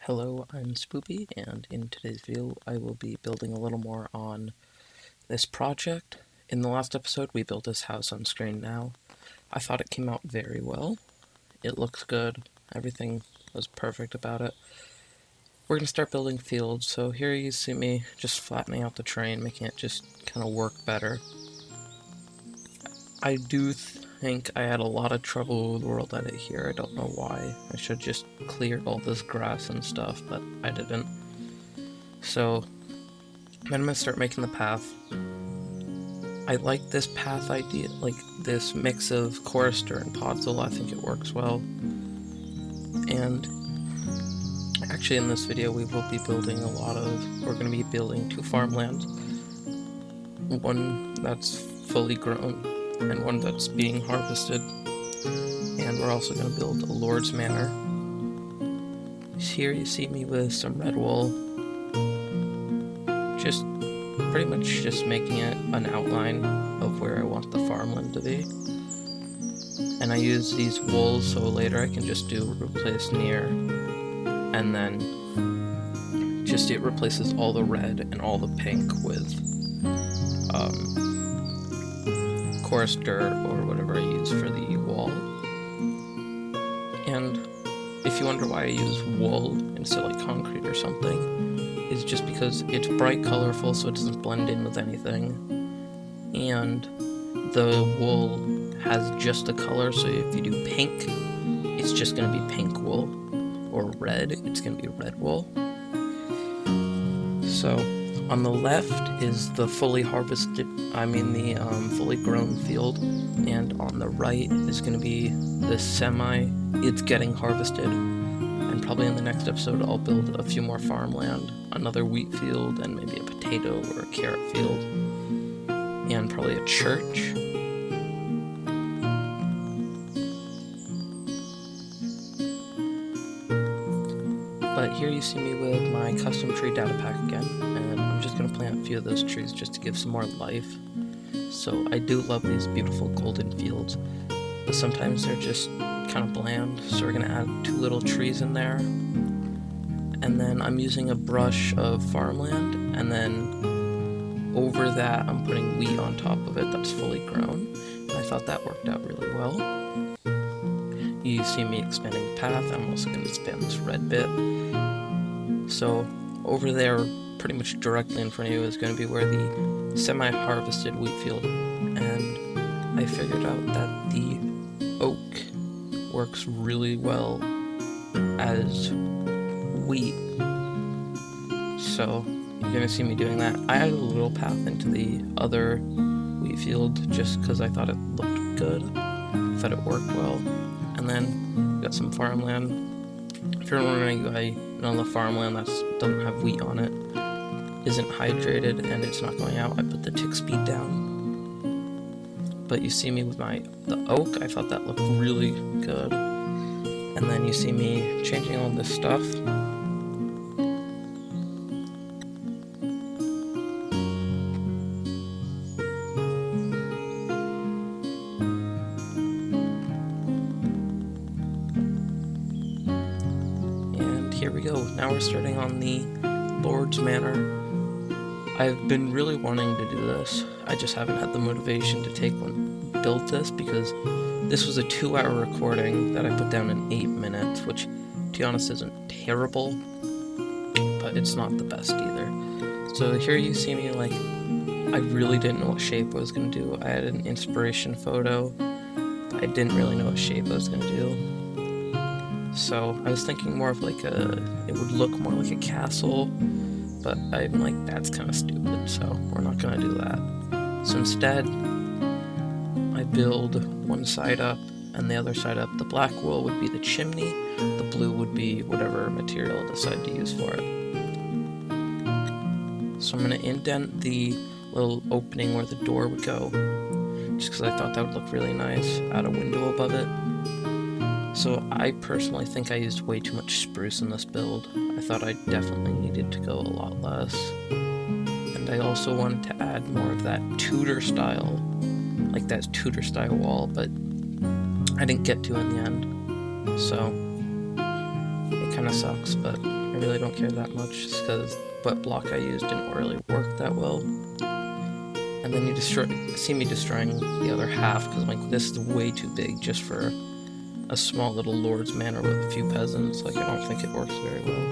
Hello, I'm Spoopy, and in today's video I will be building a little more on this project. In the last episode we built this house on screen now. I thought it came out very well. It looks good, everything was perfect about it. We're going to start building fields, so here you see me just flattening out the terrain, making it just kind of work better. I do think I had a lot of trouble with World Edit here. I don't know why. I should just clear all this grass and stuff, but I didn't. So then I'm gonna start making the path. I like this path idea, like this mix of Chorister and Podzol. I think it works well. And actually in this video we will be building we're going to be building two farmlands. One that's fully grown and one that's being harvested. And we're also going to build a Lord's Manor. Here you see me with some red wool. Just pretty much just making it an outline of where I want the farmland to be. And I use these wools so later I can just do replace near, and then just it replaces all the red and all the pink with Chorister or whatever I use for the wall. And if you wonder why I use wool instead of like concrete or something, it's just because it's bright, colorful, so it doesn't blend in with anything. And the wool has just the color, so if you do pink, it's just going to be pink wool, or red, it's going to be red wool. So on the left is the fully fully grown field, and on the right is going to be the it's getting harvested. And probably in the next episode I'll build a few more farmland, another wheat field, and maybe a potato or a carrot field, and probably a church. But here you see me with my custom tree data pack again, and I'm just going to plant a few of those trees just to give some more life. So I do love these beautiful golden fields, but sometimes they're just kind of bland, so we're going to add two little trees in there. And then I'm using a brush of farmland, and then over that I'm putting wheat on top of it that's fully grown, and I thought that worked out really well. You see me expanding the path. I'm also going to expand this red bit. So over there, pretty much directly in front of you, is going to be where the semi-harvested wheat field, and I figured out that the oak works really well as wheat, so you're going to see me doing that. I added a little path into the other wheat field just because I thought it looked good, I thought it worked well. And then got some farmland. If you're wondering why none of the farmland that doesn't have wheat on it isn't hydrated and it's not going out, I put the tick speed down. But you see me with the oak, I thought that looked really good. And then you see me changing all this stuff. Here we go. Now we're starting on the Lord's Manor. I've been really wanting to do this. I just haven't had the motivation to build this, because this was a 2-hour recording that I put down in 8 minutes, which, to be honest, isn't terrible, but it's not the best either. So here you see me, like, I really didn't know what shape I was going to do. I had an inspiration photo, but I didn't really know what shape I was going to do. So I was thinking more of like it would look more like a castle, but I'm like, that's kind of stupid, so we're not gonna do that. So instead, I build one side up and the other side up. The black wool would be the chimney, the blue would be whatever material I decide to use for it. So I'm gonna indent the little opening where the door would go, just because I thought that would look really nice, add a window above it. So I personally think I used way too much spruce in this build. I thought I definitely needed to go a lot less. And I also wanted to add more of that Tudor style, like that Tudor style wall, but I didn't get to in the end. So it kind kind of sucks, but I really don't care that much just because what block I used didn't really work that well. And then you see me destroying the other half because I'm like, this is way too big just for a small little lord's manor with a few peasants. Like, I don't think it works very well.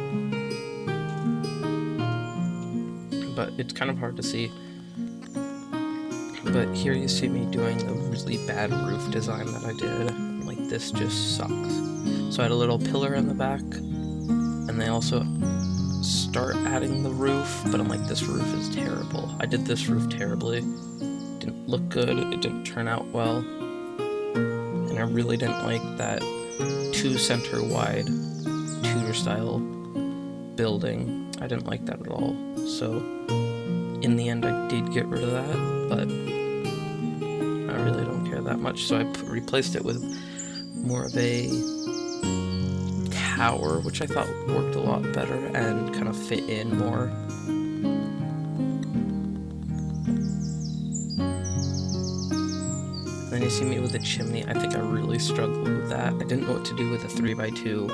But it's kind of hard to see. But here you see me doing a really bad roof design that I did. Like, this just sucks. So I had a little pillar in the back, and they also start adding the roof, but I'm like, this roof is terrible. I did this roof terribly. Didn't look good, it didn't turn out well. And I really didn't like that 2 center wide Tudor style building. I didn't like that at all. So in the end I did get rid of that, but I really don't care that much. So I replaced it with more of a tower, which I thought worked a lot better and kind of fit in more. Then you see me with a chimney. I think I really struggled with that. I didn't know what to do with a 3x2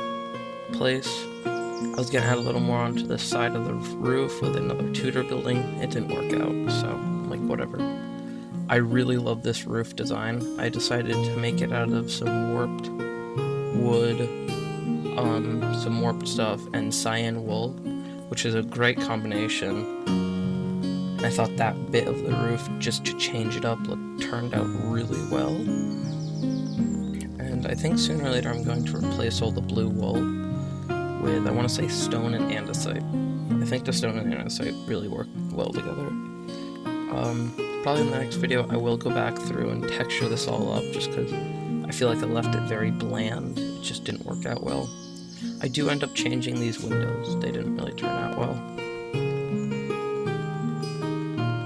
place. I was gonna add a little more onto the side of the roof with another Tudor building. It didn't work out, so I'm like, whatever. I really love this roof design. I decided to make it out of some warped wood, some warped stuff, and cyan wool, which is a great combination. I thought that bit of the roof, just to change it up, turned out really well. And I think sooner or later I'm going to replace all the blue wool with, I want to say, stone and andesite. I think the stone and andesite really work well together. Probably in the next video I will go back through and texture this all up, just because I feel like I left it very bland. It just didn't work out well. I do end up changing these windows. They didn't really turn out well.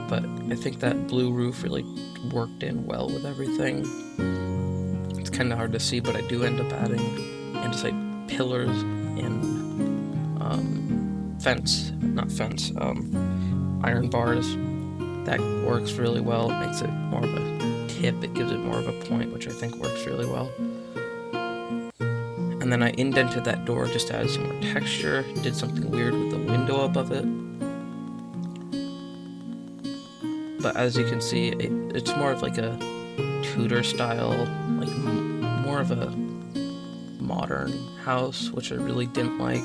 But I think that blue roof really worked in well with everything. It's kind of hard to see, but I do end up adding andesite pillars and iron bars. That works really well. It makes it more of a tip. It gives it more of a point, which I think works really well. And then I indented that door just to add some more texture. Did something weird with the window above it. But as you can see, it's more of like a Tudor style, like more of a modern house, which I really didn't like.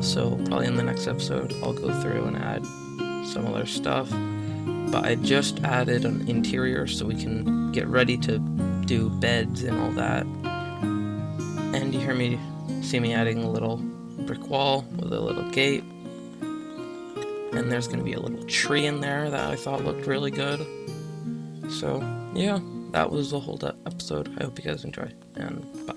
So probably in the next episode, I'll go through and add some other stuff. But I just added an interior so we can get ready to do beds and all that. And you see me adding a little brick wall with a little gate. And there's going to be a little tree in there that I thought looked really good. So, yeah, that was the whole episode. I hope you guys enjoy, and bye.